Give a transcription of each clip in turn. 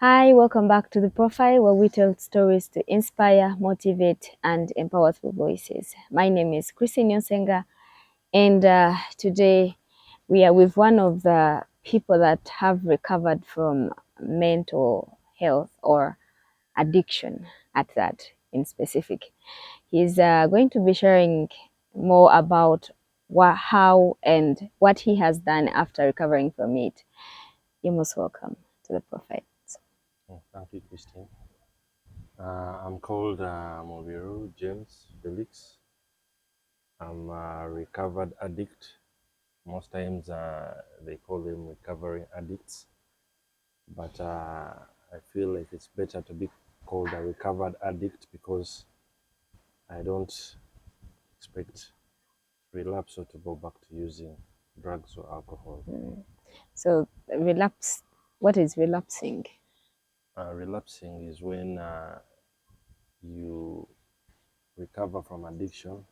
Hi, welcome back to the profile where we tell stories to inspire, motivate, and empower through voices. My name is Christine Yonsenga, and today we are with one of the people that have recovered from mental health or addiction, at that in specific. He's going to be sharing more about how and what he has done after recovering from it. You're most welcome to the profile. Oh, thank you, Christine. I'm called Mubiru James Felix. I'm a recovered addict. Most times they call them recovering addicts, but I feel like it's better to be called a recovered addict because I don't expect relapse or to go back to using drugs or alcohol. So relapse, what is relapsing? Relapsing is when you recover from addiction,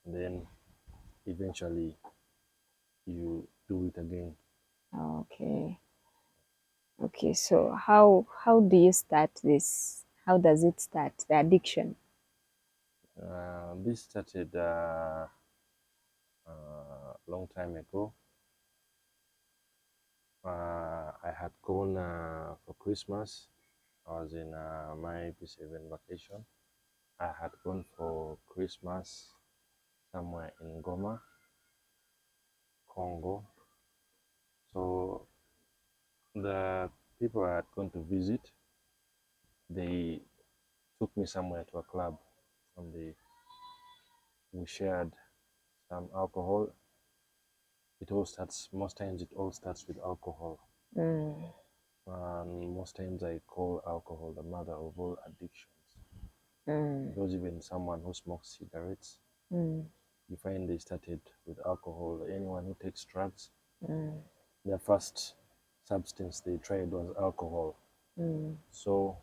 and then eventually you do it again. Okay. Okay. So how do you start this? How does it start, the addiction? This started a long time ago. I had gone for Christmas. I was in my P7 vacation. I had gone for Christmas somewhere in Goma, Congo. So the people I had gone to visit, they took me somewhere to a club, and we shared some alcohol. Most times it all starts with alcohol. Mm, And most times I call alcohol the mother of all addictions. mm, Because even someone who smokes cigarettes, mm, you find they started with alcohol. Anyone who takes drugs, mm, their first substance they tried was alcohol. mm, So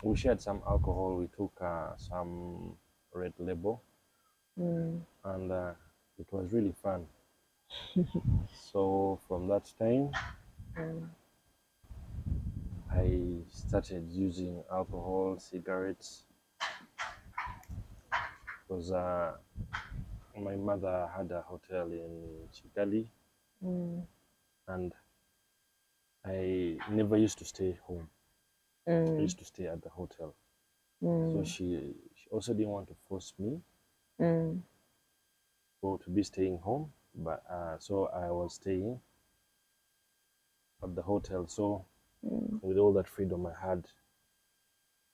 we shared some alcohol. We took some red label, mm, and it was really fun. So from that time, mm, I started using alcohol, cigarettes, because my mother had a hotel in Kigali, mm, and I never used to stay home. I mm, used to stay at the hotel. So mm, she also didn't want to force me mm, to be staying home, but so I was staying at the hotel. So mm, with all that freedom I had,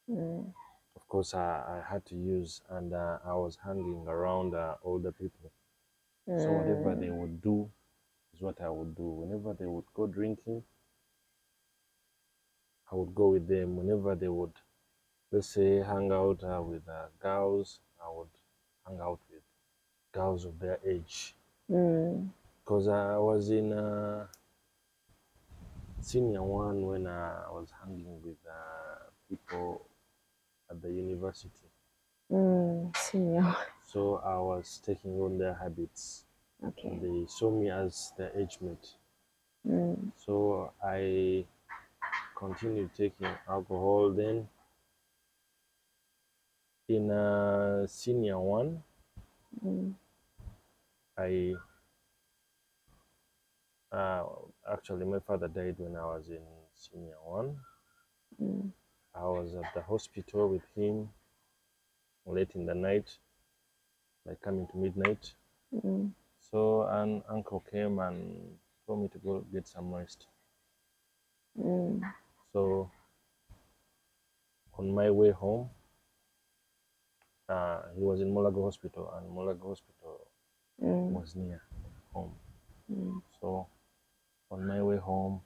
mm, of course I had to use, and I was hanging around older people. So whatever they mm, would do is what I would do. Whenever they would go drinking, I would go with them. Whenever they would, let's say, hang out with girls, I would hang out with girls of their age. mm, Because I was in senior one when I was hanging with people at the university. senior. So I was taking on their habits, and Okay. they saw me as their age mate. Mm, So I continued taking alcohol. Then in senior one, mm, I uh, actually my father died when I was in senior one. mm, I was at the hospital with him late in the night, like coming to midnight. mm, So an uncle came and told me to go get some rest. mm, So on my way home, he was in Mulago Hospital, and Mulago Hospital mm, was near home. mm, So on my way home,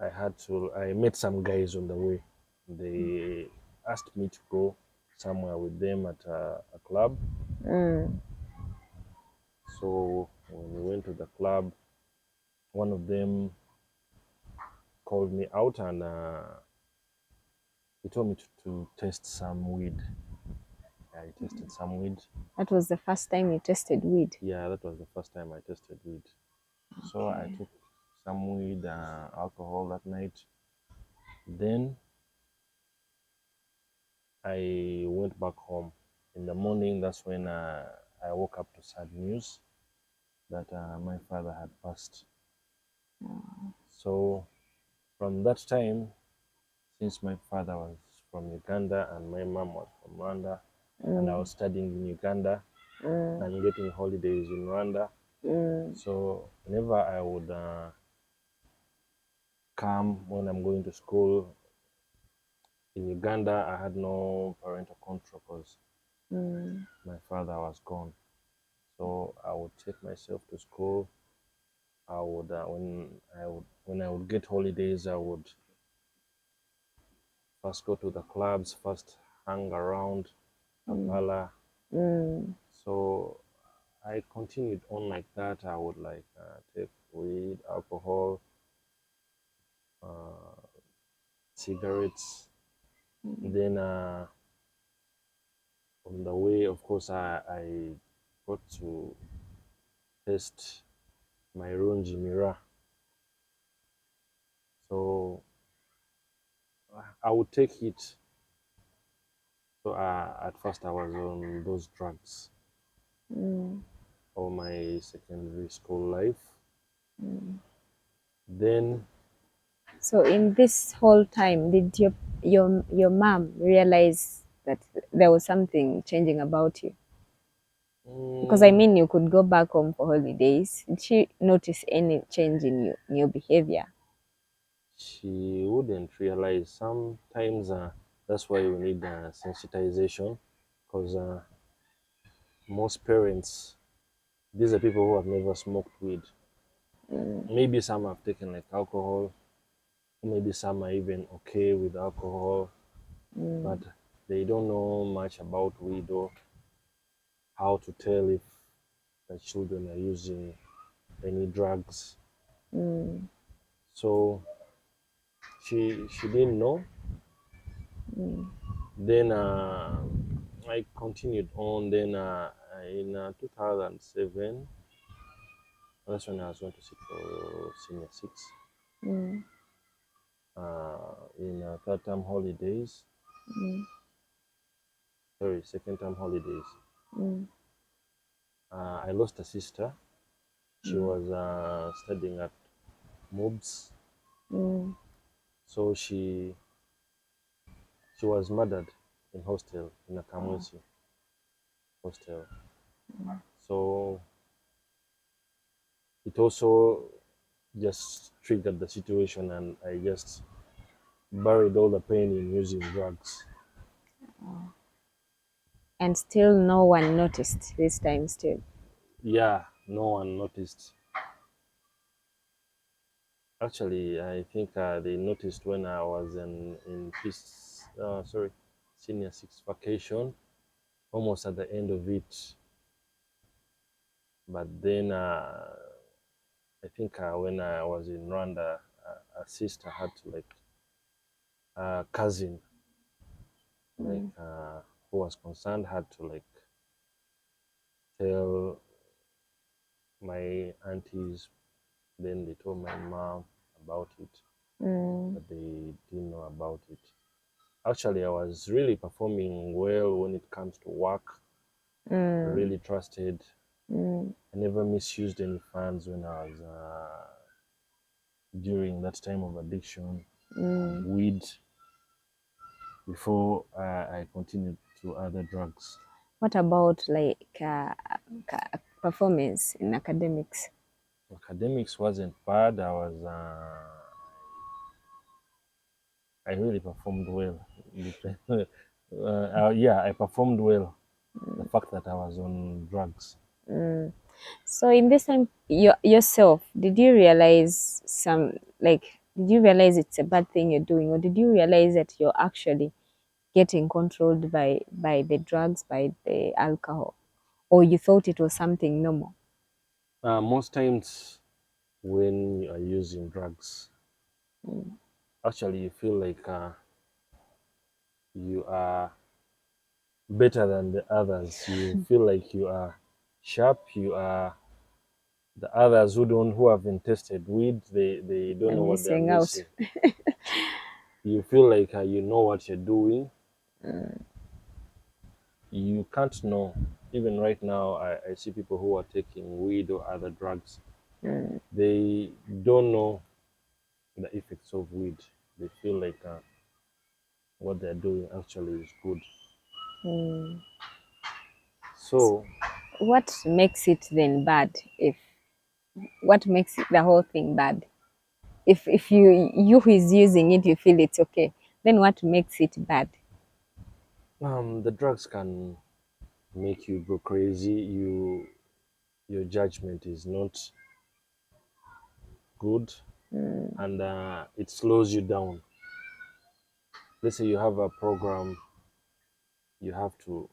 I met some guys on the way. They asked me to go somewhere with them at a club. mm, So when we went to the club, one of them called me out, and he told me to test some weed. I tested some weed. That was the first time you tested weed. Yeah, that was the first time I tested weed. So I Okay. took some weed, alcohol that night. Then I went back home. In the morning, that's when I woke up to sad news that my father had passed. So from that time, since my father was from Uganda and my mom was from Rwanda, and I was studying in Uganda and getting holidays in Rwanda. So whenever I would come when I'm going to school in Uganda, I had no parental control because my father was gone. So I would take myself to school. I would when I would get holidays, I would first go to the clubs, first hang around Kampala. So I continued on like that. I would like take weed, alcohol, cigarettes. Then on the way, of course, I got to test my Runji Mira. So I would take it. So at first I was on those drugs all my secondary school life. Then So in this whole time, did your mom realize that there was something changing about you? Because I mm, mean, you could go back home for holidays. Did she notice any change in your behavior? she wouldn't realize. Sometimes that's why we need sensitization, because most parents, these are people who have never smoked weed. Maybe some have taken like alcohol, maybe some are even okay with alcohol, but they don't know much about weed or how to tell if the children are using any drugs. So she didn't know. Then I continued on. Then in 2007, that's when I was going to sit for senior six. In third term holidays, sorry, second term holidays, I lost a sister. She was studying at MOBS, so she was murdered in hostel in a Kamwesi hostel. So it also just triggered the situation, and I just buried all the pain in using drugs. And still no one noticed this time still. Yeah, no one noticed. Actually, I think they noticed when I was in peace, sorry, senior six vacation, almost at the end of it. But then I think when I was in Rwanda, a sister had to like a cousin like who was concerned had to like tell my aunties. Then they told my mom about it, but they didn't know about it. Actually, I was really performing well when it comes to work. Really trusted. I never misused any funds when I was during that time of addiction, weed, before I continued to other drugs. What about like performance in academics? Academics wasn't bad. I really performed well. Yeah, I performed well. The fact that I was on drugs. So in this time, yourself, did you realize did you realize it's a bad thing you're doing, or did you realize that you're actually getting controlled by the drugs, by the alcohol, or you thought it was something normal? Most times when you are using drugs, actually you feel like you are better than the others. You feel like you are sharp. You are the others who haven't tested weed. They don't You're know what they are missing out. missing. you feel like you know what you're doing. You can't know. Even right now, I see people who are taking weed or other drugs. Mm, They don't know the effects of weed. They feel like what they're doing actually is good. mm. So, What makes it then bad? If what makes it, the whole thing bad? If you who is using it, you feel it's okay, then what makes it bad? the drugs can make you go crazy. Your judgment is not good, Mm, and it slows you down. Let's say you have a program you have to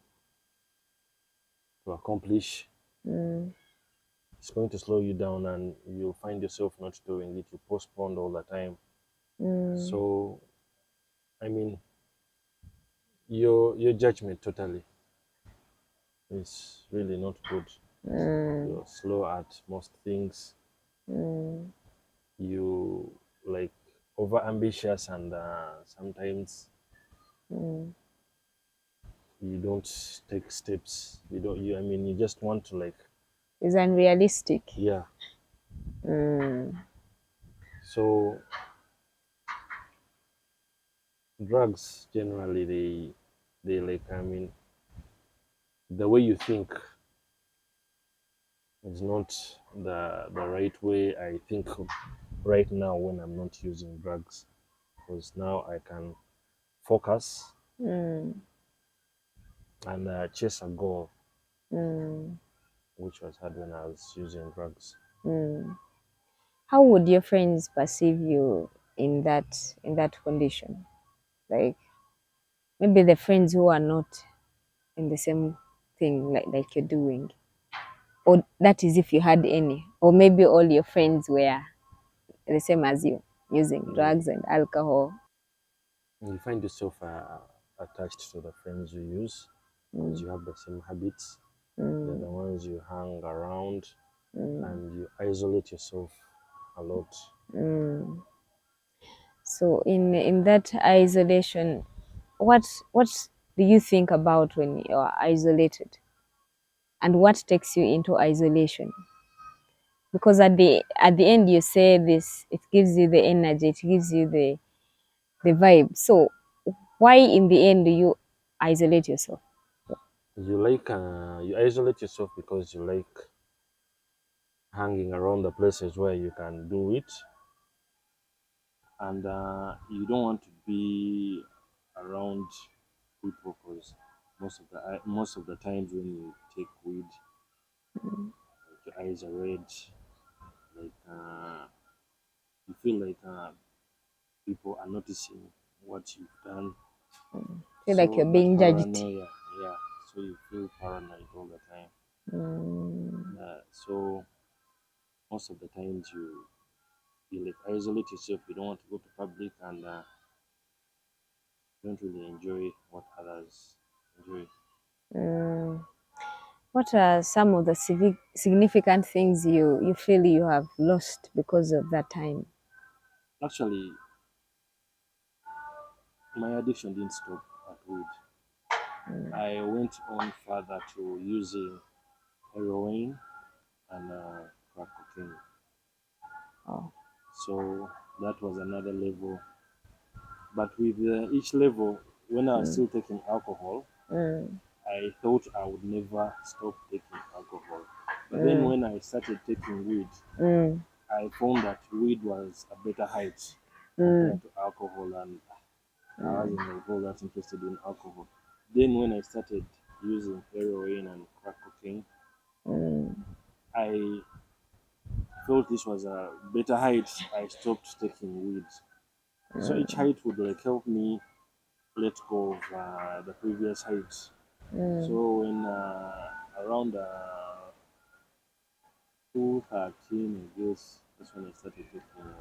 accomplish. mm, It's going to slow you down, and you'll find yourself not doing it. You postpone all the time. mm, So, I mean, your judgment totally is really not good. mm, You're slow at most things. mm, You like over ambitious, and sometimes mm. you don't take steps. You don't. You. I mean, you just want to like. Is unrealistic. Yeah. Mm, So drugs generally they like. I mean, the way you think is not the right way I think right now when I'm not using drugs, because now I can focus mm, and chase a goal, mm, which was hard when I was using drugs. mm. How would your friends perceive you in that condition? Like maybe the friends who are not in the same thing like you're doing, or that is if you had any, or maybe all your friends were the same as you, using You drugs and alcohol. you find yourself attached to the friends you use because Mm, you have the same habits. They're mm, the ones you hang around, mm, and you isolate yourself a lot. mm. So in that isolation, what do you think about when you are isolated, and what takes you into isolation? Because at the end you say this, it gives you the energy, it gives you the vibe. So why in the end do you isolate yourself? You isolate yourself because you like hanging around the places where you can do it, and you don't want to be around people because most of the times when you take weed, like your eyes are red, like you feel like people are noticing what you've done. Feel like So you're that being judged. paranoia, yeah. So you feel paranoid all the time. Mm, So most of the times you like isolate yourself. You don't want to go to public, and don't really enjoy what others enjoy. mm. What are some of the significant things you feel you have lost because of that time? Actually, my addiction didn't stop at weed. I went on further to using heroin and crack cocaine. Oh. So that was another level. But with each level, when I was Mm, still taking alcohol, mm, I thought I would never stop taking alcohol. But then mm, when I started taking weed, mm, I found that weed was a better height mm, compared to alcohol, and I mm, wasn't like all that interested in alcohol. Then when I started using heroin and crack cocaine, mm, I felt this was a better height. I stopped taking weed. So each mm, height would like help me let go of the previous heights. mm, So when around 2013, I guess that's when I started taking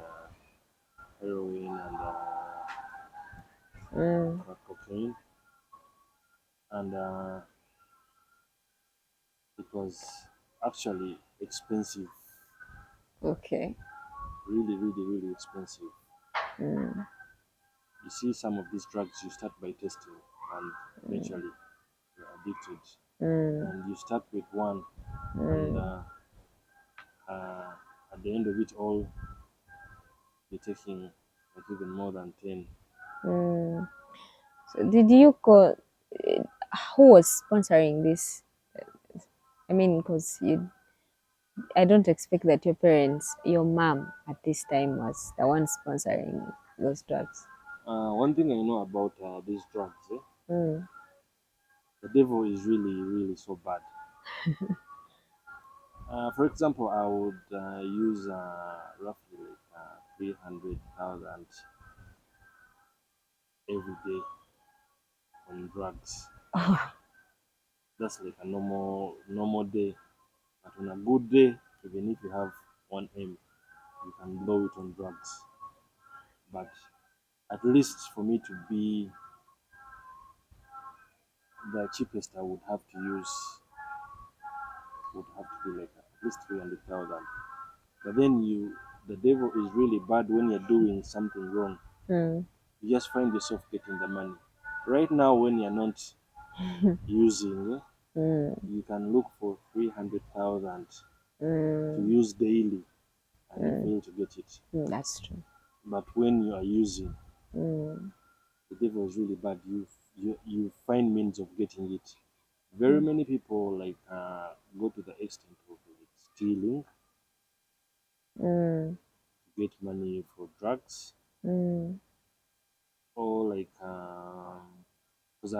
heroin and mm. crack cocaine, and it was actually expensive, Okay. really, really, really expensive. Mm, you see some of these drugs, you start by testing, and eventually you're addicted. mm, And you start with one, and mm, uh, at the end of it all, you're taking like even more than 10. mm. So did you call? Who was sponsoring this? I mean, because I don't expect that your parents, your mom at this time was the one sponsoring those drugs. One thing I know about these drugs, Mm, the devil is really, really so bad. For example, I would use roughly like 300,000 every day on drugs. That's like a normal day. But on a good day, even if you have 1 M, you can blow it on drugs. But at least for me to be the cheapest, I would have to use would have to be like at least 300,000. But then the devil is really bad when you're doing something wrong. mm, You just find yourself getting the money. Right now, when you're not using, mm, you can look for 300,000 to mm, use daily and you mm, fail to get it. that's true. But when you are using, Mm, the devil is really bad. You find means of getting it. Very many people like go to the extent of like stealing mm, to get money for drugs, mm, or like because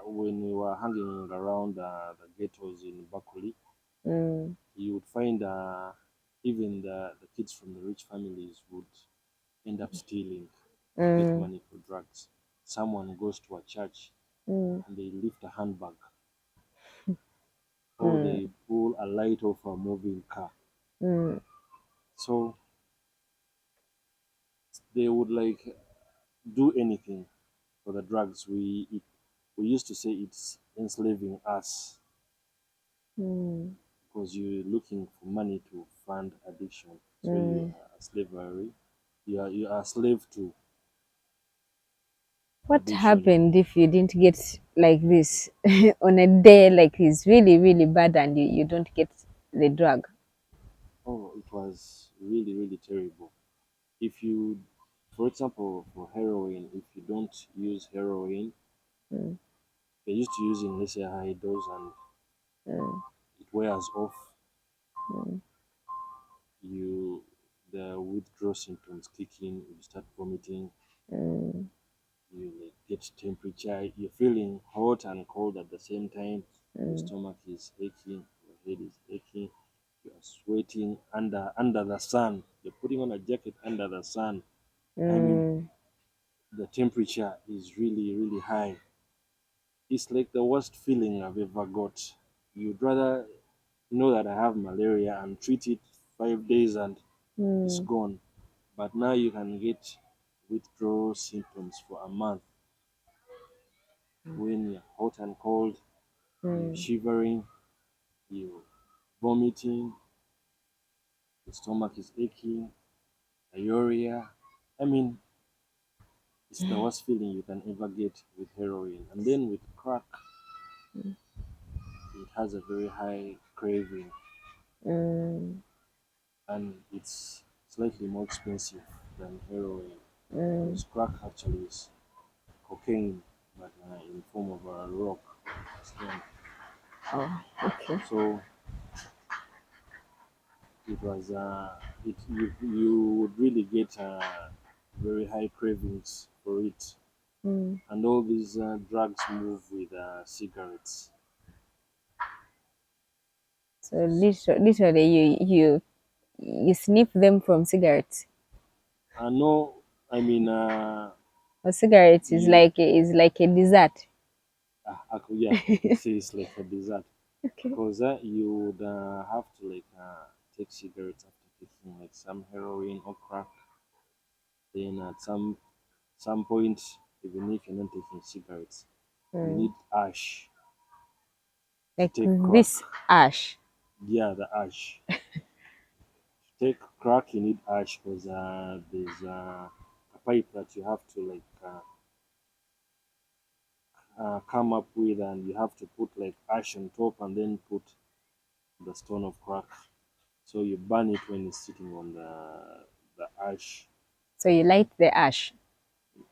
when we were hanging around the ghettos in Bakuli, mm, you would find even the kids from the rich families would end up stealing to get mm, money for drugs. Someone goes to a church mm, and they lift a handbag, or mm, they pull a light off a moving car. mm, So they would like do anything for the drugs. We used to say it's enslaving us mm, because you're looking for money to fund addiction. So you mm. are slavery. You are a slave to What addiction. happened if you didn't get like this on a day like this, really, really bad, and you don't get the drug? Oh, it was really, really terrible. If you, for example, for heroin, if you don't use heroin, Mm, you're used to using, let's say, a high dose and mm, it wears off, mm, you the withdrawal symptoms kick in, you start vomiting, mm, you like get temperature, you're feeling hot and cold at the same time, your mm, stomach is aching, your head is aching, you are sweating under the sun, you're putting on a jacket under the sun. I mean, mm, the temperature is really, really high. It's like the worst feeling I've ever got. You'd rather know that I have malaria and treat it 5 days and it's mm, gone. But now you can get withdrawal symptoms for a month when you're hot and cold, you're mm. shivering, you're vomiting, your stomach is aching, diarrhea. I mean, it's the worst feeling you can ever get with heroin. And then with crack, it has a very high craving Mm, and it's slightly more expensive than heroin mm. because crack actually is cocaine but in form of a rock stone. Oh, okay. So it was you would really get very high cravings for it, Mm. and all these drugs move with cigarettes. So literally, you sniff them from cigarettes. No, I mean Or cigarettes you is like a dessert. yeah, I could say it's like a dessert Okay. because you would have to like take cigarettes after taking like some heroin or crack. Then at some point, even if you're not taking cigarettes, you Mm. need ash to Like take crack. this ash. Yeah, the ash. To take crack, you need ash because there's a pipe that you have to like come up with, and you have to put like ash on top and then put the stone of crack. So you burn it when it's sitting on the ash. So you light the ash.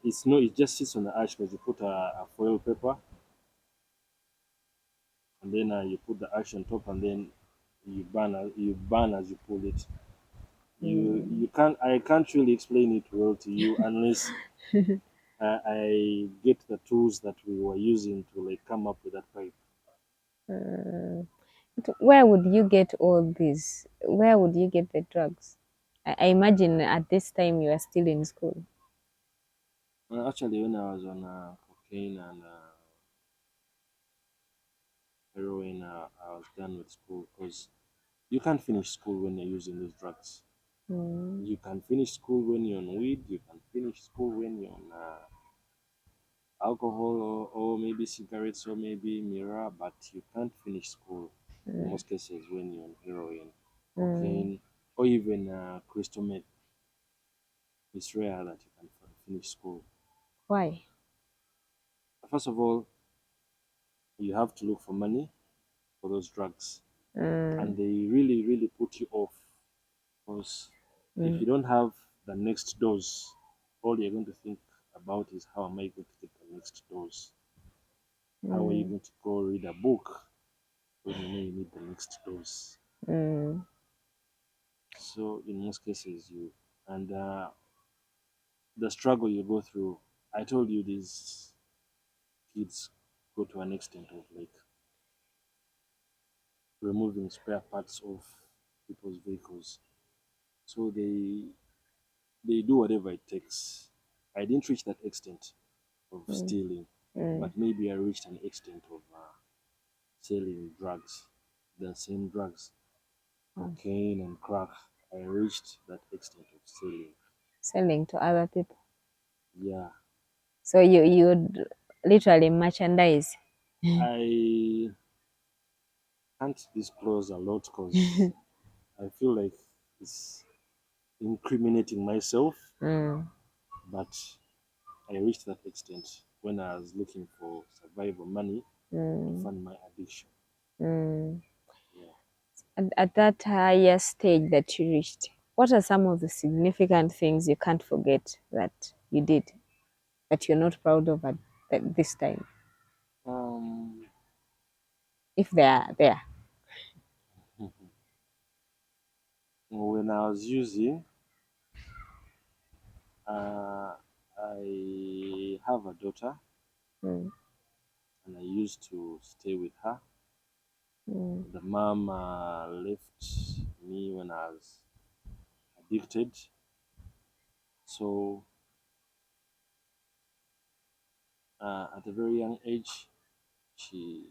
It's no, it just sits on the ash because you put a foil paper, and then you put the ash on top, and then you burn as you pull it. You can't, I can't really explain it well to you unless I get the tools that we were using to like come up with that pipe. Where would you get all these? Where would you get the drugs? I imagine at this time you are still in school. Actually, when I was on cocaine and heroin, I was done with school because you can't finish school when you're using those drugs. Mm, You can finish school when you're on weed. You can finish school when you're on alcohol, or maybe cigarettes, or maybe mirror, but you can't finish school in most cases when you're on heroin, mm. cocaine, or even crystal meth. It's rare that you can finish school. Why? First of all, you have to look for money for those drugs, and Mm, they really, really put you off because if mm, you don't have the next dose, all you're going to think about is how am I going to get the next dose? How are you mm, going to go read a book when you know you need the next dose? mm, So in most cases, you and the struggle you go through. I told you these kids go to an extent of like removing spare parts of people's vehicles. So they do whatever it takes. I didn't reach that extent of mm, stealing, mm. but maybe I reached an extent of selling drugs, the same drugs, Oh, cocaine and crack. I reached that extent of selling. selling to other people. Yeah, So you'd literally merchandise. I can't disclose a lot because I feel like it's incriminating myself, Mm, but I reached that extent when I was looking for survival money to mm, fund my addiction. mm. Yeah. At that higher stage that you reached, what are some of the significant things you can't forget that you did that you're not proud of at this time, Um, if they are there? when I was using, uh, I have a daughter, Mm, and I used to stay with her. mm, The mom left me when I was addicted, so at a very young age, she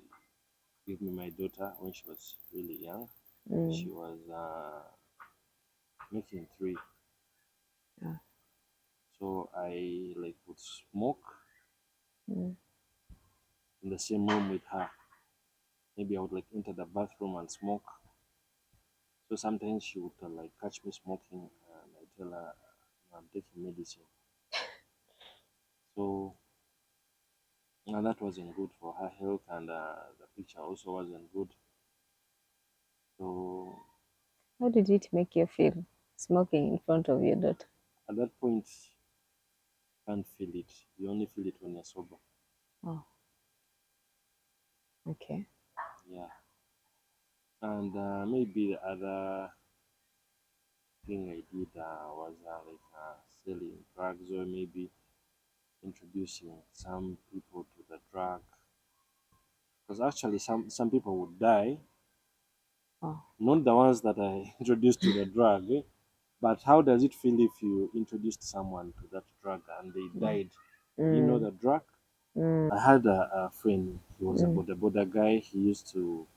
gave me my daughter when she was really young. She mm, was making three, yeah, so I like would smoke mm, in the same room with her. Maybe I would like enter the bathroom and smoke. So sometimes she would like catch me smoking, and I tell her, "No, I'm taking medicine." So that wasn't good for her health, and the picture also wasn't good. So how did it make you feel smoking in front of your daughter? at that point, you can't feel it. You only feel it when you're sober. Oh, okay. Yeah. And maybe the other thing I did was like selling drugs, or maybe introducing some people to the drug. Because actually, some people would die, Oh, not the ones that I introduced to the drug, but how does it feel if you introduced someone to that drug and they mm, died? You know mm, the drug? mm, I had a friend. He was a mm, boda guy. He used to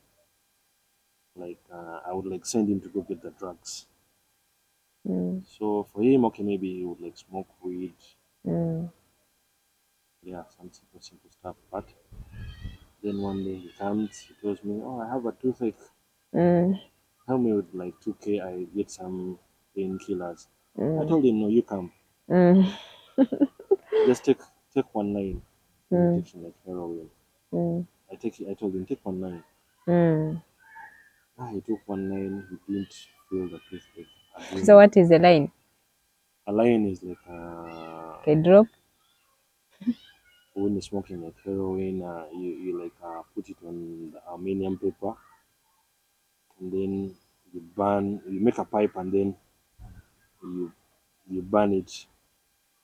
like I would like send him to go get the drugs. mm, So for him, okay, maybe he would like smoke weed, mm, yeah, some simple stuff. But then one day he comes, he tells me, "Oh, I have a toothache. mm, Help me with like 2K. I get some painkillers." I mm, told him, "No, you come." mm. Just take 1 line when you're Mm, taking like heroin. mm, I told him take 1 line. mm. He took 1 line. He didn't feel the taste So again. what is the line? A line is like Okay, drop. when you're smoking like heroin, you like put it on the aluminium paper, and then you make a pipe, and then you you burn it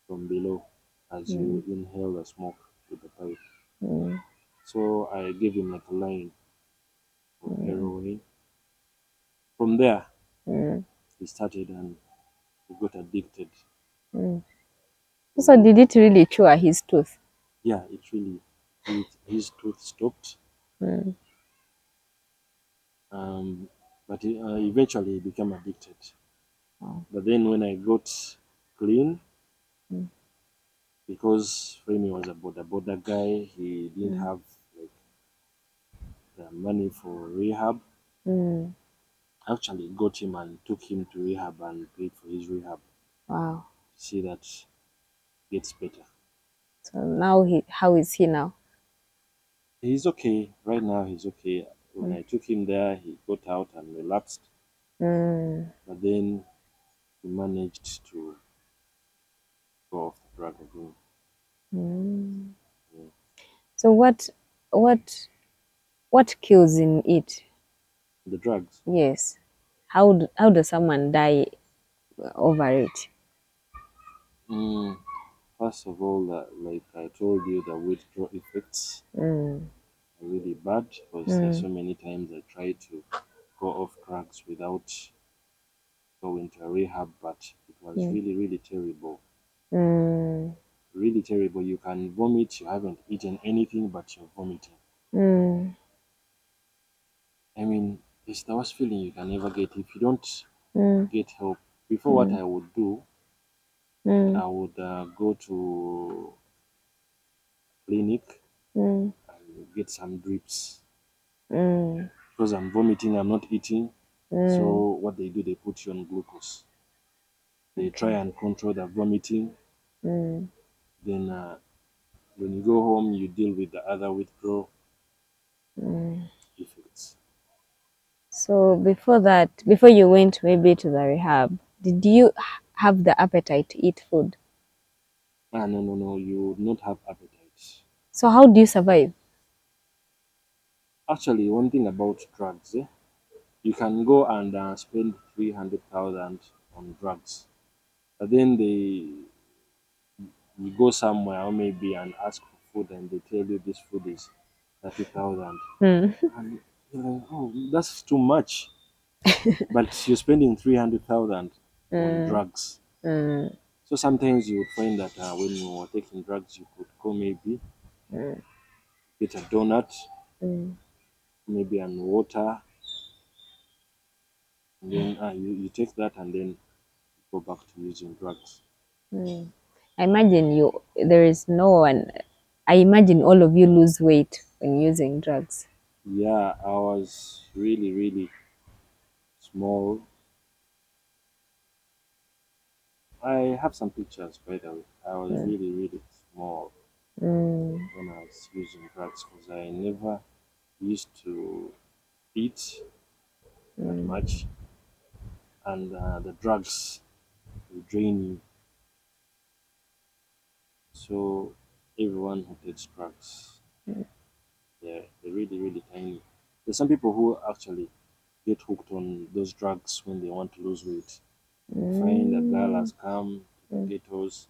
from below as you Mm, inhale the smoke with the pipe. mm, So I gave him like a line of mm, heroin. From there, mm, he started and he got addicted. mm. So So did it really chew his tooth? yeah, it really his tooth stopped. Mm, Um, but eventually he became addicted. wow. But then when I got clean, Mm, because Remy was a border guy, he didn't mm, have like the money for rehab. mm. Actually got him and took him to rehab and paid for his rehab. Wow. See that gets better. So now how is he now? He's okay. Right now he's okay. When Mm, I took him there, he got out and relapsed. mm, But then he managed to go off the drug again. mm. Yeah. So what what kills in it? The drugs. Yes. How does someone die over it? Mm, first of all, like I told you, the withdrawal effects Mm, are really bad because there's mm, so many times I tried to go off drugs without going to a rehab, but it was mm, really terrible. mm, Really terrible. You can vomit. You haven't eaten anything, but you're vomiting. mm, I mean, it's the worst feeling you can ever get if you don't mm, get help. Before, what mm, I would do, mm, I would go to clinic mm, and get some drips mm, because I'm vomiting. I'm not eating. mm. So what they do, they put you on glucose. They try Okay. and control the vomiting. Mm, Then when you go home, you deal with the other withdrawal mm. effects. So before that, before you went maybe to the rehab, did you have the appetite to eat food? No. You would not have appetite. So how do you survive? Actually, one thing about drugs, you can go and spend 300,000 on drugs, but then you go somewhere or maybe and ask for food, and they tell you this food is 30,000, Mm, and you're like, oh, that's too much. But you're spending 300,000 on mm, drugs. mm, So sometimes you would find that when you were taking drugs, you could go maybe mm, get a donut, mm, maybe and water, and then you take that and then go back to using drugs. mm. I imagine there is no one. I imagine all of you lose weight when using drugs. Yeah, I was really small. I have some pictures, by the way. I was Mm, really small mm, when I was using drugs because I never used to eat that mm, much, and the drugs will drain you. So everyone who takes drugs, they're really tiny. There's some people who actually get hooked on those drugs when they want to lose weight. You find a girl mm, has come to the mm, ghettos.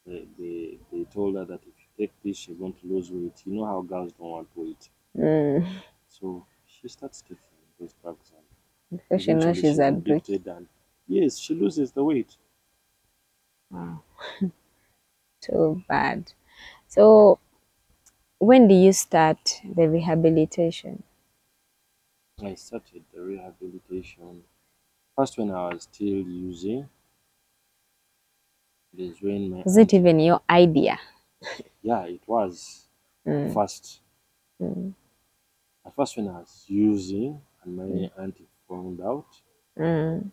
They told her that if you take this, you're going to lose weight. You know how girls don't want weight. mm. So she starts taking those drugs, and Because she knows eventually she's she's addicted. addicted. And yes, she loses the weight. Wow, too bad. So when do you start the rehabilitation? I started the rehabilitation first when I was still using. It is when my Was it auntie, even your idea? yeah, it was at Mm, first. mm, At first, when I was using, and mm, my auntie found out, mm,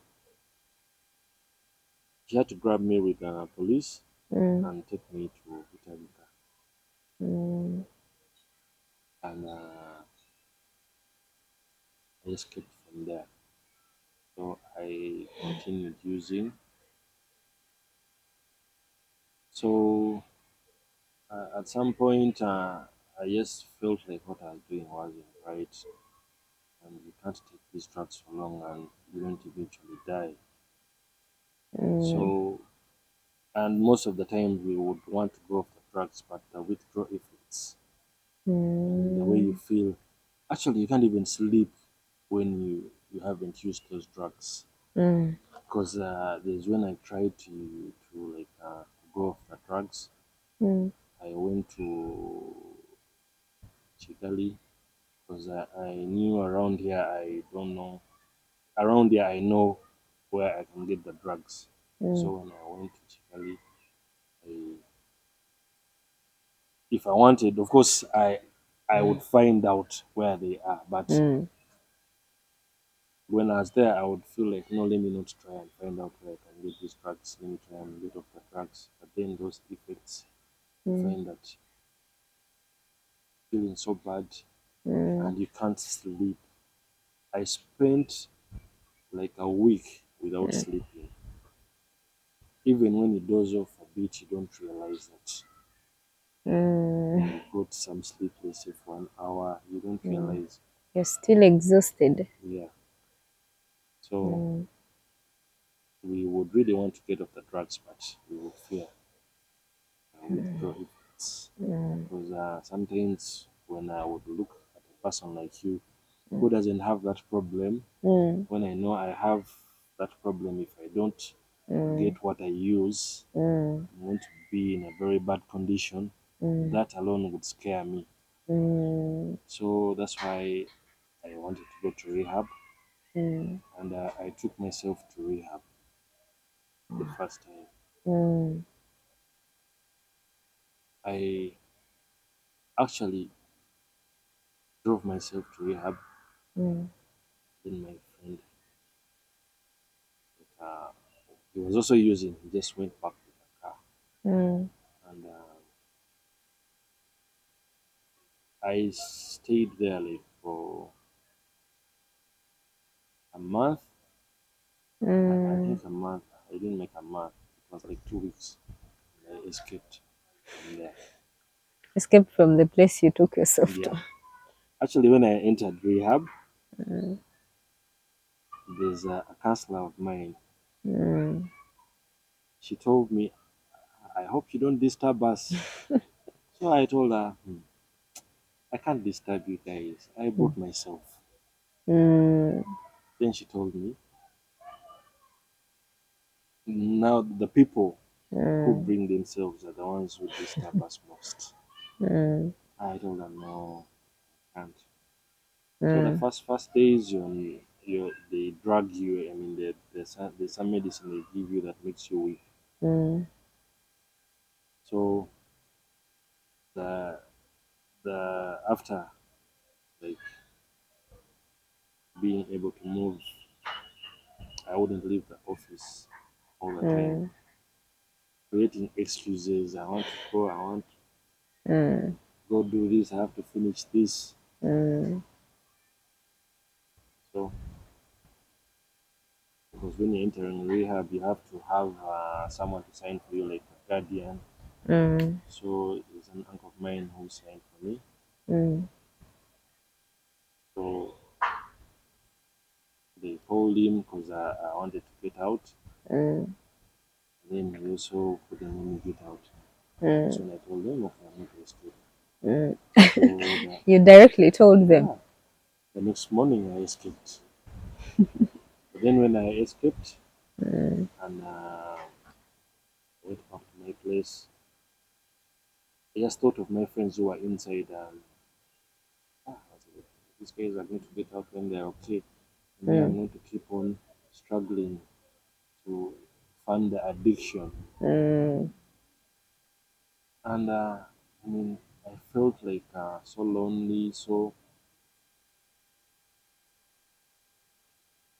she had to grab me with the police. Mm. and take me to Vitalika. Mm. And I escaped from there. So I continued using. So at some point, I just felt like what I was doing wasn't right, and you can't take these drugs for long, and you don't eventually die. Mm. So, and most of the time we would want to go off the drugs, but the withdrawal effects and the way you Mm. feel, actually, you can't even sleep when you haven't used those drugs. Mm. Because there's when I tried to like go off the drugs. Mm. I went to Chigali because I knew around here I don't know. Around here I know where I can get the drugs. Mm. So when I went to Chigali, I, if I wanted, of course, I would find out where they are. But Mm. when I was there, I would feel like, no, let me not try and find out where I can get these drugs. Let me try and get off the drugs. But then those effects, you Mm. find that feeling so bad Mm. and you can't sleep. I spent like a week without sleeping. Even when you doze off a bit, you don't realize that Mm. you got some sleep, let's say for an hour, you don't Mm. realize. You're still exhausted. Yeah. So Mm. we would really want to get off the drugs, but we would fear withdraw effects. Mm. Because sometimes when I would look at a person like you who doesn't have that problem, Mm. when I know I have that problem, if I don't Mm. get what I use, Mm. I'm going to be in a very bad condition. Mm. That alone would scare me. Mm. So that's why I wanted to go to rehab, Mm. and I took myself to rehab the first time. Mm. I actually drove myself to rehab. Mm. Then my friend, uh, he was also using. He just went back to the car, Mm. and I stayed there like for a month. I Mm. think a month. I didn't make a month. It was like 2 weeks. And I escaped from there. Escape from the place you took yourself Yeah. to. Actually, when I entered rehab, Mm. there's a counselor of mine. Mm. She told me, I hope you don't disturb us. So I told her, I can't disturb you guys. I brought myself. Mm. Then she told me, now the people who Mm. bring themselves are the ones who disturb us most. Mm. I told her, no, I can't. So the Mm. first days they drug you. I mean, there's some medicine they give you that makes you weak. Mm. So the the after like being able to move, I wouldn't leave the office all the time, Mm. creating excuses. I want to go. I want to Mm. go do this. I have to finish this. Mm. So because when you're entering rehab, you have to have someone to sign for you, like a guardian. Mm. So there's an uncle of mine who signed for me. Mm. So they told him because I wanted to get out. Mm. Then he also couldn't let me get out. That's Mm. when I told them, okay, I'm going to escape. Mm. So You directly told them. yeah, the next morning I escaped. But then when I escaped Mm. and went back to my place, I just thought of my friends who were inside and I was like, these guys are going to get out when they're okay. And me, I'm Mm. going to keep on struggling to fund the addiction. Mm. And I mean, I felt like so lonely. So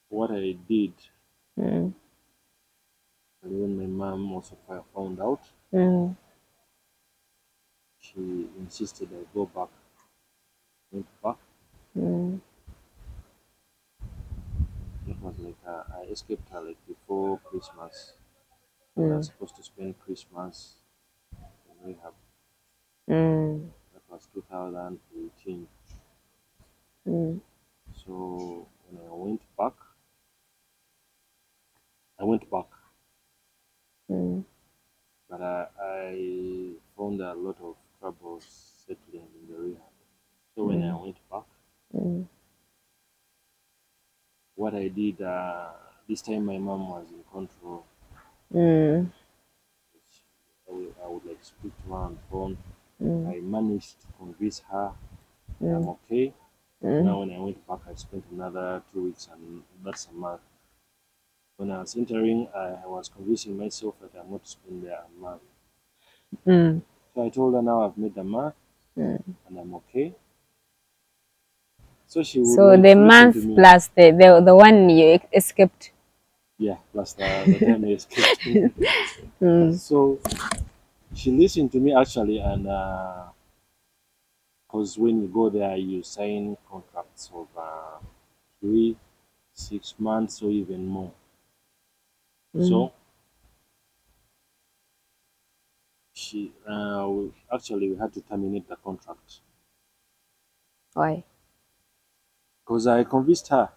what I did, Mm. Actually, when my mom also found out, Mm. she insisted I go back. Went back. Mm. It was like I escaped her like before Christmas. We were Mm. supposed to spend Christmas in rehab. Mm. That was 2018. Mm. So when I went back, Mm. but I found a lot of trouble settling in the rehab. So when I Mm. went back, Mm. what I did this time, my mom was in control. Mm. I would like speak to her on phone. Mm. I managed to convince her I'm Mm. okay. Mm. Now when I went back, I spent another 2 weeks, and that's a month. When I was entering, I was convincing myself that I'm going to spend there a month. Mm. So I told her now I've made a month Mm. and I'm okay. So she would So like the listen to month me. plus the one you escaped. Yeah, plus the time I escaped. Mm. So she listened to me actually, and because when you go there, you sign contracts of 3, 6 months, or even more. Mm. So actually we had to terminate the contract Why? because I convinced her.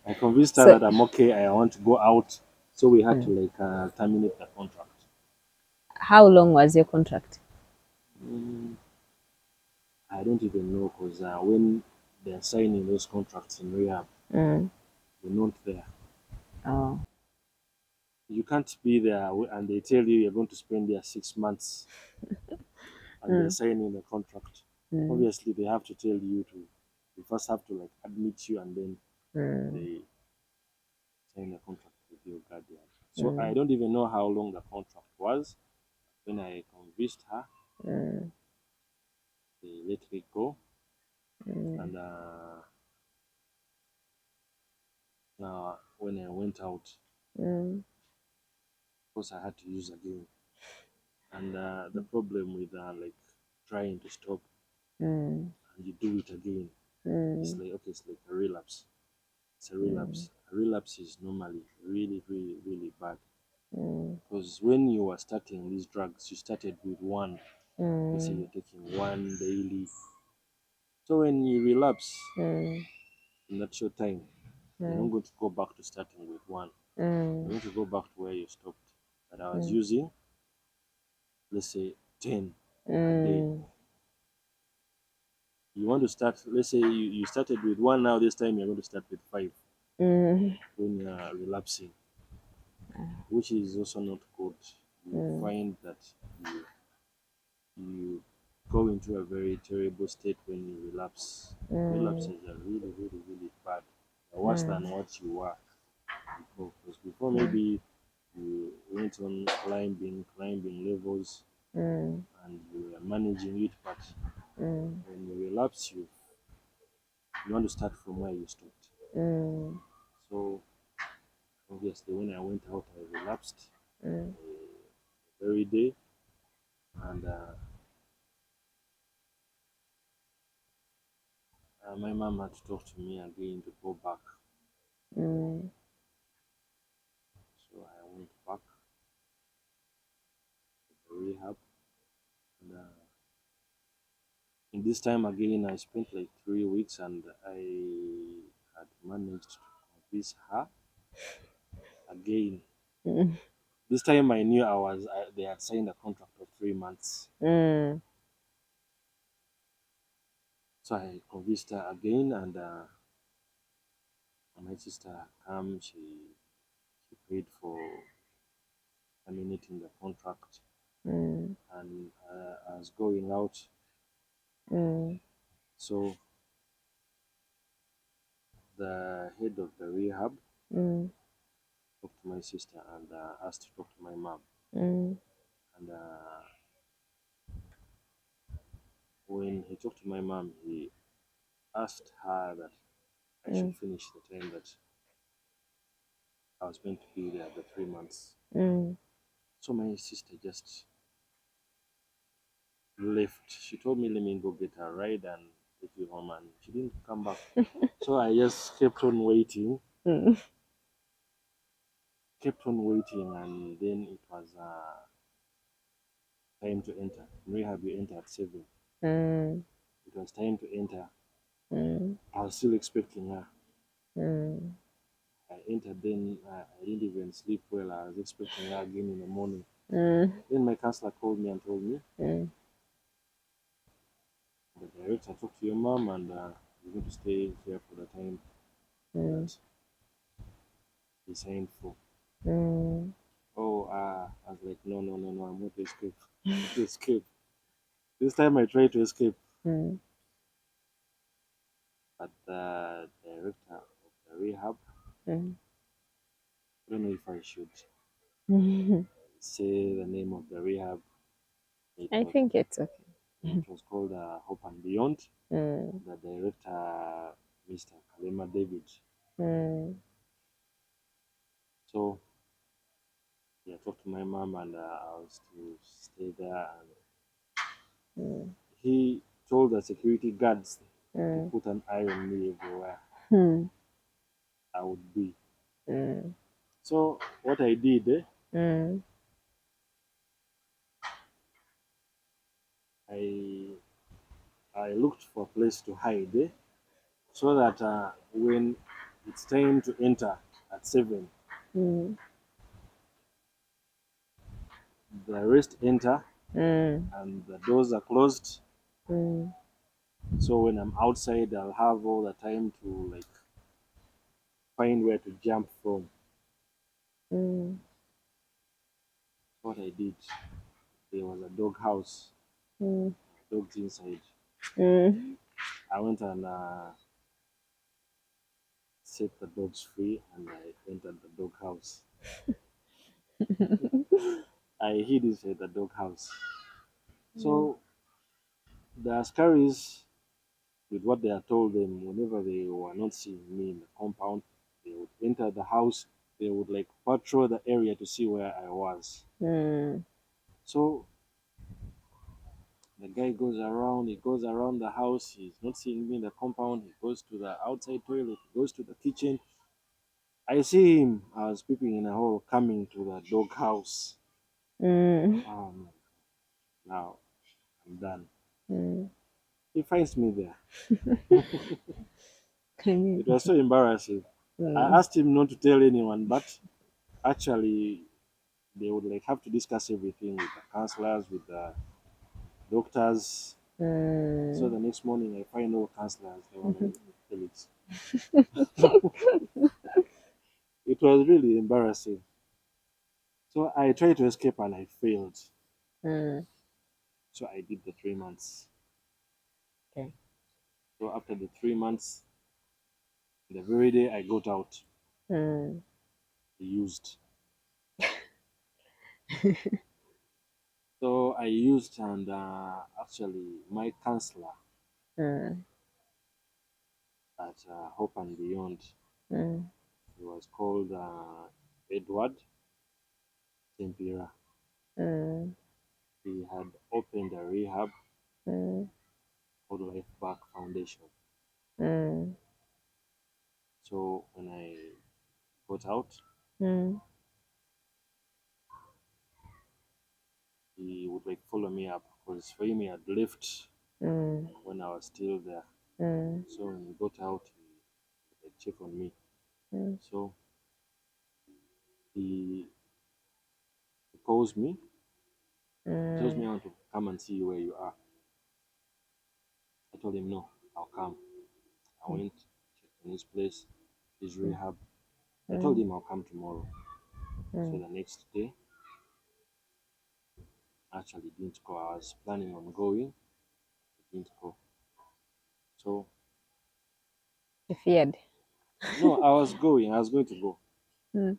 I convinced her So that I'm okay. I want to go out, so we had to mm. like terminate the contract. How long was your contract? Mm, I don't even know because when they're signing those contracts in rehab, Mm. you're not there. Oh. You can't be there and they tell you you're going to spend there 6 months and they're Mm. signing the contract. Mm. Obviously, they have to tell you to. You first have to like admit you and then Mm. they sign the contract with your guardian. So I Mm. don't even know how long the contract was. When I convinced her, Mm. they let me go. Mm. And now when I went out, Mm. of course, I had to use again. And the problem with like trying to stop Mm. and you do it again, it's Mm. like okay, it's like a relapse. It's a Mm. relapse. A relapse is normally really, really, really bad Mm. because when you were starting these drugs, you started with one. Let's say Mm. you're taking one daily. So when you relapse Mm. in that short time, you're not Mm. going to go back to starting with one. You're Mm. going to go back to where you stopped. That I was Mm. using, let's say 10 a day. Mm. You want to start, let's say you started with one, now this time you're going to start with five Mm. when you are relapsing, which is also not good. You Mm. find that you go into a very terrible state when you relapse. Mm. Relapses are really, really, really bad. They're worse Mm. than what you were before. Because before Mm. maybe you went on climbing levels Mm. and you were managing it, but Mm. when you relapse, you want to start from where you stopped. Mm. So obviously, when I went out, I relapsed Mm. every day, and my mom had to talk to me again to go back. Mm. So I went back to the rehab, and in this time again, I spent like 3 weeks, and I had managed to convince her again. Mm. This time I knew they had signed a contract of 3 months. Mm. So I convinced her again, and my sister came. She paid for terminating the contract, Mm. and I was going out. Mm. So the head of the rehab Mm. talked to my sister and asked to talk to my mom. Mm. And when he talked to my mom, he asked her that I should Mm. finish the time that I was meant to be there, the 3 months. Mm. So my sister just left. She told me, let me go get a ride and take you home, and she didn't come back. So I just Mm. kept on waiting, and then it was time to enter. In rehab, you enter at 7. Mm. It was time to enter. Mm. I was still expecting her. Mm. I entered, then I didn't even sleep well. I was expecting her again in the morning. Mm. Then my counselor called me and told me, Mm. the director talked to your mom, and you're going to stay here for the time Mm. that he signed for. Mm. Oh, I was like, no, no, no, no, I'm going to escape. I'm going to escape. This time I tried to escape, Mm. but the director of the rehab, Mm. I don't know if I should Mm. say the name of the rehab. It I was, think it's okay. it was called Hope and Beyond. Mm. The director, Mr. Kalema David. Mm. So yeah, I talked to my mom, and I was to stay there. And Mm. he told the security guards to Mm. put an eye on me everywhere Mm. I would be. Mm. So what I did, Mm. I I looked for a place to hide, so that when it's time to enter at 7, Mm. the rest enter Mm. and the doors are closed. Mm. So when I'm outside, I'll have all the time to like find where to jump from. Mm. What I did, there was a dog house, Mm. dogs inside. Mm. I went and set the dogs free, and I entered the dog house. I hid inside the dog house. Mm. So the Askaris, with what they had told them, whenever they were not seeing me in the compound, they would enter the house. They would like patrol the area to see where I was. Mm. So the guy he goes around the house. He's not seeing me in the compound. He goes to the outside toilet. He goes to the kitchen. I see him. I was peeping in a hole coming to the dog house. Mm. Now I'm done. Mm. He finds me there. I mean, It was so embarrassing. I mm. asked him not to tell anyone, but actually they would like have to discuss everything with the counselors, with the doctors. So Mm. the next morning I find all counselors. They were like, Felix. It was really embarrassing. So I tried to escape and I failed. Mm. So I did the 3 months. Okay. So after the 3 months, the very day I got out, Mm. I used. So I used, and actually my counselor Mm. at Hope and Beyond, Mm. he was called Edward Tempira. Mm. He had opened a rehab Mm. called Life Back Foundation. Mm. So when I got out, Mm. he would like follow me up because for him he had left Mm. when I was still there. Mm. So when he got out, he would like check on me. Mm. So he calls me. He tells me I want to come and see you where you are. I told him no, I'll come. I went, checked in his place, his rehab. I told Mm. him I'll come tomorrow. So Mm. the next day, I actually didn't go. I was planning on going, I didn't go. So You feared. no, I was going. I was going to go Mm.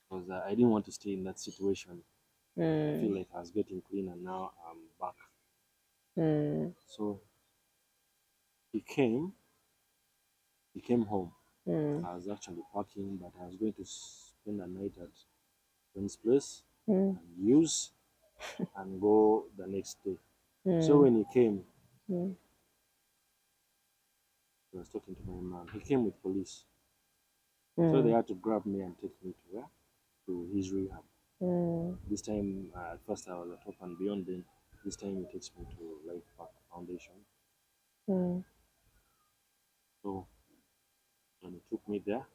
because I didn't want to stay in that situation. I feel Mm. like I was getting clean, and now I'm back. Mm. So he came. He came home. Mm. I was actually packing, but I was going to spend the night at friend's place mm, and use and go the next day. So mm, when he came, mm, he was talking to my mom. He came with police. So they mm, had to grab me and take me to where? To his rehab. mm, This time, at first I was at Hope and Beyond. Then this time he takes me to Life Park Foundation. mm, So when he took me there,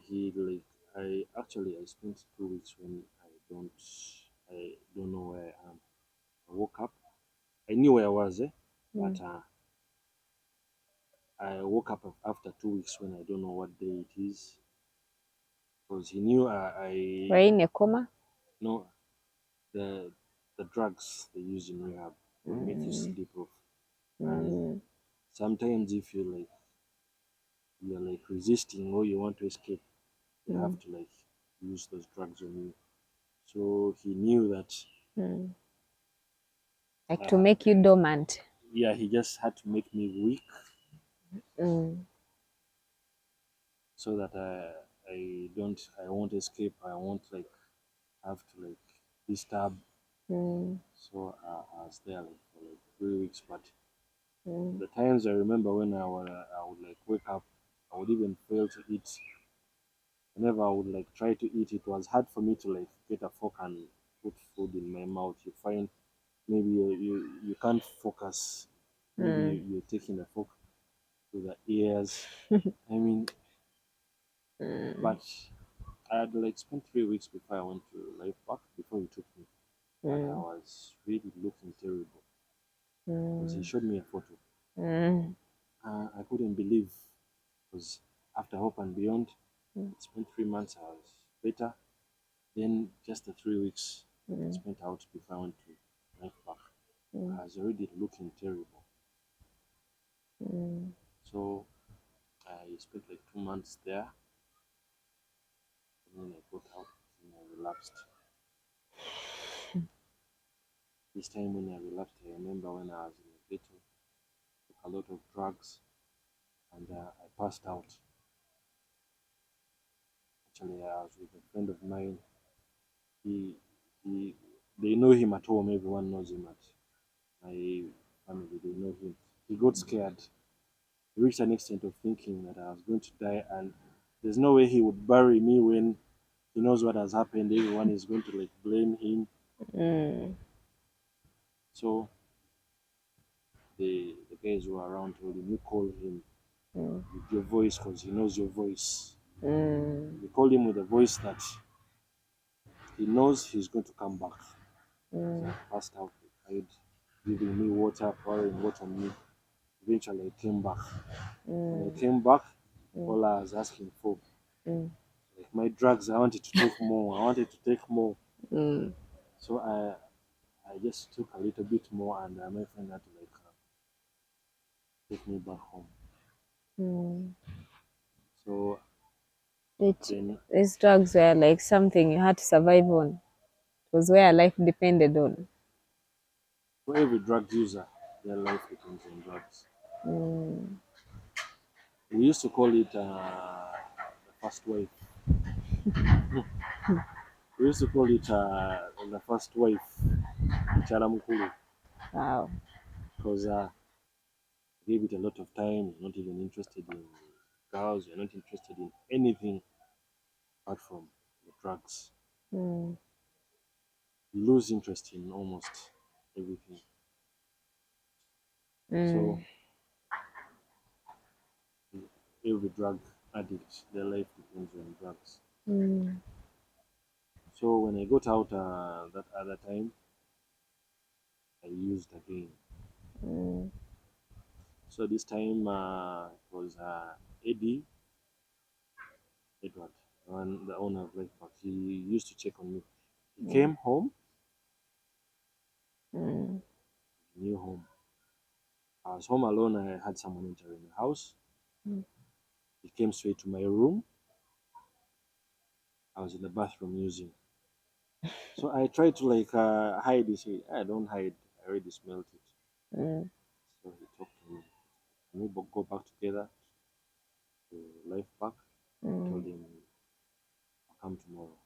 he like I spent 2 weeks when I don't know where I am. I woke up. I knew where I was, but mm. I woke up after 2 weeks when I don't know what day it is because he knew We're in a coma. know the drugs they use in rehab will make you Mm, sleep off, and mm, sometimes if you're like resisting or you want to escape, they have mm, to like use those drugs on you. So he knew that. mm. Like to Uh, make you dormant. yeah, he just had to make me weak Mm, so that I won't escape. I won't like have to like disturb. mm, So I was there like for like 3 weeks. But mm, the times I remember when I would like wake up, I would even fail to eat. Whenever I would like try to eat, it was hard for me to like get a fork and put food in my mouth. You find maybe you can't focus. Maybe mm, you're taking the fork to the ears. I mean, mm, but I had like spent 3 weeks before I went to Life Park before he took me, and I mm, was really looking terrible because he mm, showed me a photo. mm, I couldn't believe because after Hope and Beyond, mm, I spent 3 months. I was better. Then just the 3 weeks I mm, spent out before I went to Life Park, mm, I was already looking terrible. mm, So I spent like 2 months there, and then I got out and I relapsed. This time when I relapsed, I remember when I was in the ghetto, took a lot of drugs, and I passed out. Actually, I was with a friend of mine. He, he, they know him at home. Everyone knows him at my family. They know him. He got scared. He reached an extent of thinking that I was going to die, and there's no way he would bury me when he knows what has happened. Everyone is going to like blame him. mm, So the guys who are around told him, "You call him mm, with your voice, because he knows your voice." mm, You call him with a voice that he knows he's going to come back. So mm, I passed out, I cried, giving me water, pouring water on me. Eventually, I came back. When I mm, came back, mm, all I was asking for, mm, like my drugs, I wanted to take more. I wanted to take more. mm, So I just took a little bit more, and my friend had to like take me back home. mm. So It, then, these drugs were like something you had to survive on. It was where life depended on. for every drug user, their life depends on drugs. Mm, We used to call it the first wave. We used to call it the first wave, Charamukulu, wow. because gave it a lot of time. You're not even interested in girls. You're not interested in anything apart from the drugs. Mm, You lose interest in almost everything. So mm, every drug addict, their life depends on drugs. mm, So when I got out that other time, I used again. mm, So this time it was Eddie Edward, the owner of Lake Park. He used to check on me. He mm, came home, mm, new home. I was home alone. I had someone entering the house. mm, He came straight to my room. I was in the bathroom using. So I tried to like hide. He said, "I don't hide. I already smelled it." mm, So he talked to me. Can we go back together? the life back. I told him I'll come tomorrow.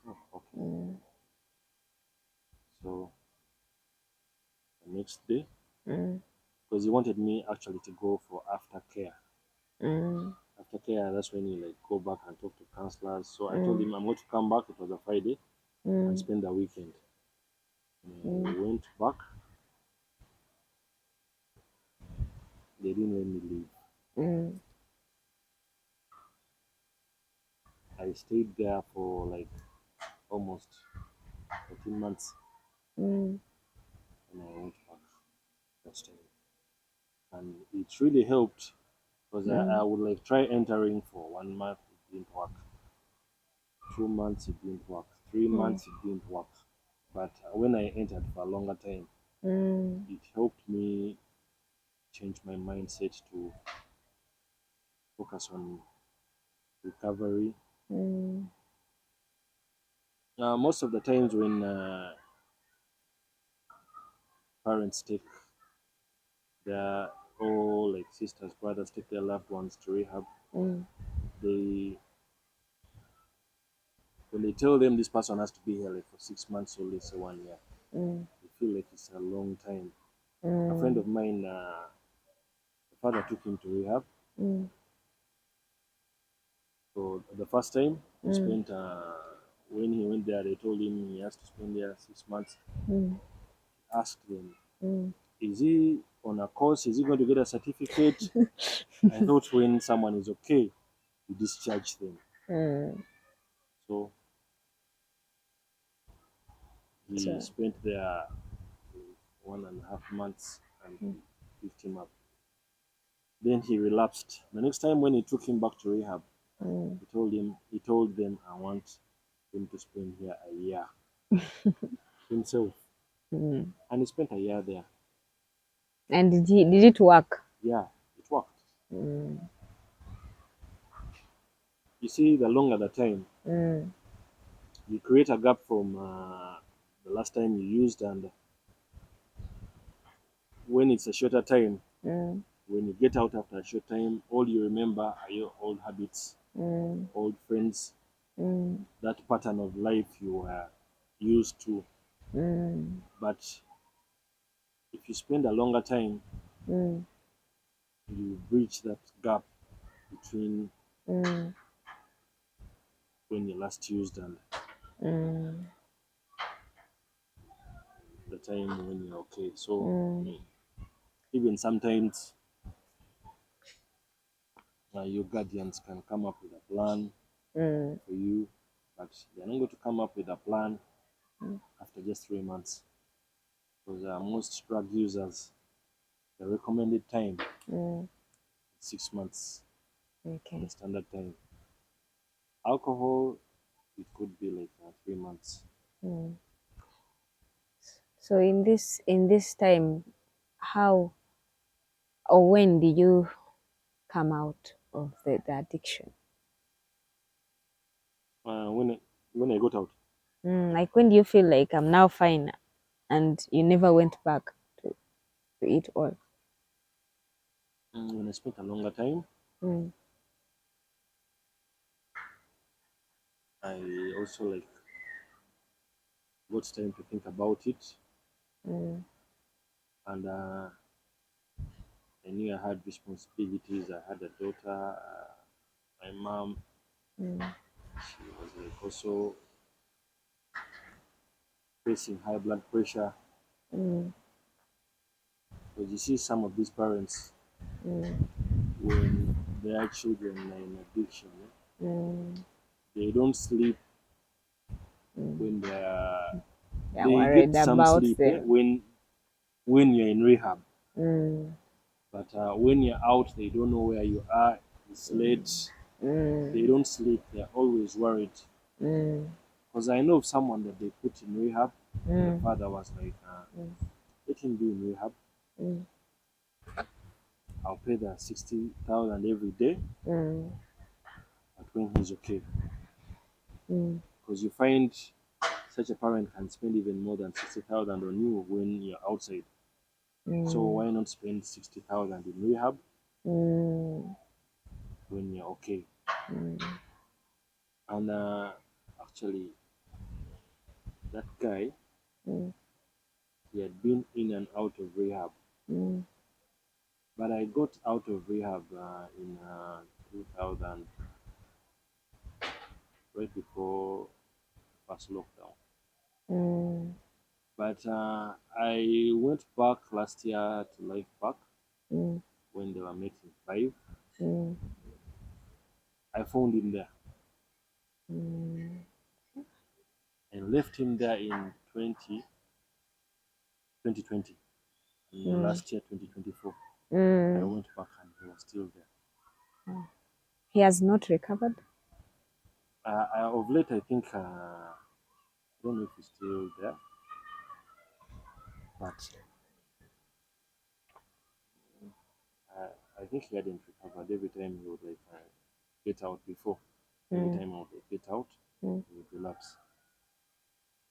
Oh, okay. So the next day, because he wanted me actually to go for aftercare. Aftercare, that's when you like go back and talk to counselors. So I told him I'm going to come back. It was a Friday and spend the weekend. And I went back. They didn't let me leave. I stayed there for like almost 14 months, and I went back that time. And it really helped because I would like try entering for 1 month, it didn't work. 2 months, it didn't work. 3 months, it didn't work. But when I entered for a longer time, it helped me change my mindset to focus on recovery. Most of the times when parents take their or like sisters, brothers take their loved ones to rehab, they when they tell them this person has to be here like for 6 months or let's say 1 year, they feel like it's a long time. A friend of mine, the father took him to rehab. So the first time he spent, when he went there, they told him he has to spend there 6 months. Asked them, is he on a course? Is he going to get a certificate? I thought when someone is okay, you discharge them. So he spent there 1.5 months and picked him up. Then he relapsed. The next time when he took him back to rehab, he told them, I want him to spend here a year himself. And he spent a year there. And did it work? Yeah, it worked. You see, the longer the time, you create a gap from the last time you used, and when it's a shorter time, when you get out after a short time, all you remember are your old habits, old friends, that pattern of life you were used to. But if you spend a longer time, you bridge that gap between when you last used and the time when you're okay. So even sometimes your guardians can come up with a plan for you, but they're not going to come up with a plan after just 3 months. Because most drug users, the recommended time is 6 months, the standard time. Alcohol, it could be like 3 months. So in this time, how or when did you come out of the addiction? When I got out, Like when do you feel like I'm now fine and you never went back to it all? when I spent a longer time, I also like got time to think about it, and I knew I had responsibilities. I had a daughter, my mom. She was like also facing high blood pressure. Because you see, some of these parents, when their children are in addiction, they don't sleep when They're they worried get some about sleep them. when you're in rehab. But when you're out, they don't know where you are. It's late. They don't sleep. They're always worried. Because I know of someone that they put in rehab. The father was like, let him be in rehab. I'll pay the 60,000 every day. But when he's okay, because you find such a parent can spend even more than 60,000 on you when you're outside. So why not spend 60,000 in rehab? when you're okay. Mm. And actually, that guy, Mm. he had been in and out of rehab. Mm. But I got out of rehab in 2000, right before first lockdown. Mm. But I went back last year to Life Park Mm. when they were making five. Mm. I found him there Mm. and left him there in 2020. And Mm. last year, 2024, I Mm. went back and he was still there. He has not recovered. Of late, I think, I don't know if he's still there, but I think he hadn't recovered. Every time he would like get out before, every Mm. time I would like, get out, Mm. he would relapse.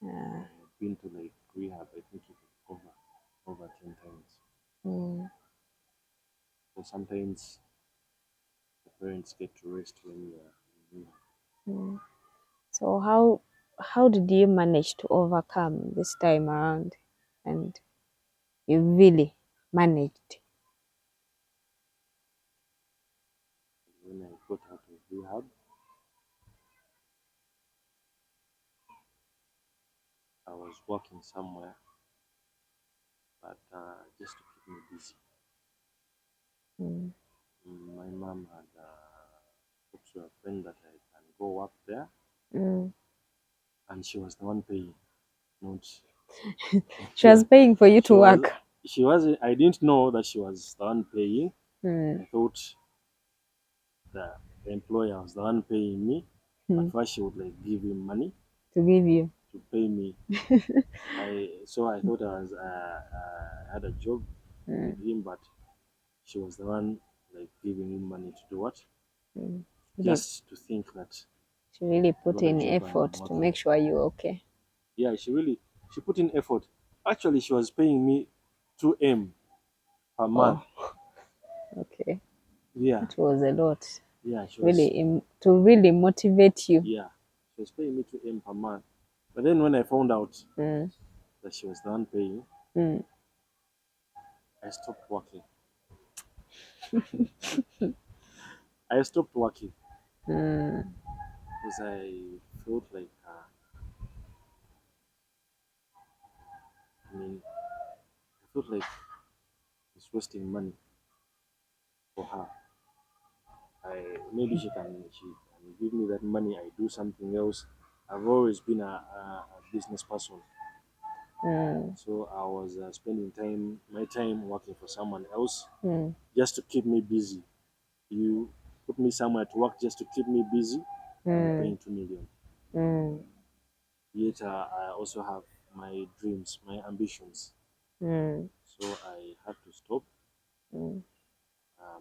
Yeah. I've been to like rehab, I think it was over 10 times. Mm. So sometimes the parents get to rest when you're in rehab. Mm. So how did you manage to overcome this time around? And you really managed. When I got out of rehab, I was working somewhere, but just to keep me busy. Mm. My mom had talked to a friend that I can go work there, Mm. and she was the one paying, not She yeah. was paying for you She to was. work. She was. I didn't know that she was the one paying. Mm. I thought the employer was the one paying me. At Mm. first, she would like give him money To give you. to pay me. I thought I had a job with Mm. him, but she was the one like giving him money to do what? Mm. Really, Just to think that she really I put got a in job and effort I'm to working. make sure you're okay. Yeah, she put in effort. Actually, she was paying me 2M per month. Oh, okay. Yeah, That was a lot. yeah, she Really, was. to really motivate you. Yeah, she was paying me 2M per month. But then when I found out Mm. that she was the one paying, Mm. I stopped working. I stopped working Mm. because I felt like, I felt like it's wasting money for her. She can give me that money. I do something else. I've always been a business person, Mm. so I was spending my time working for someone else Mm. just to keep me busy. You put me somewhere to work just to keep me busy. I'm Mm. paying 2 million. Mm. Yet I also have my dreams, my ambitions. Mm. So I had to stop, Mm.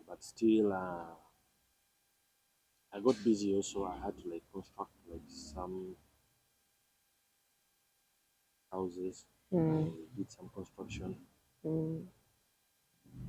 but still I got busy. Also, I had to like construct like some houses. I Mm. did some construction. Mm.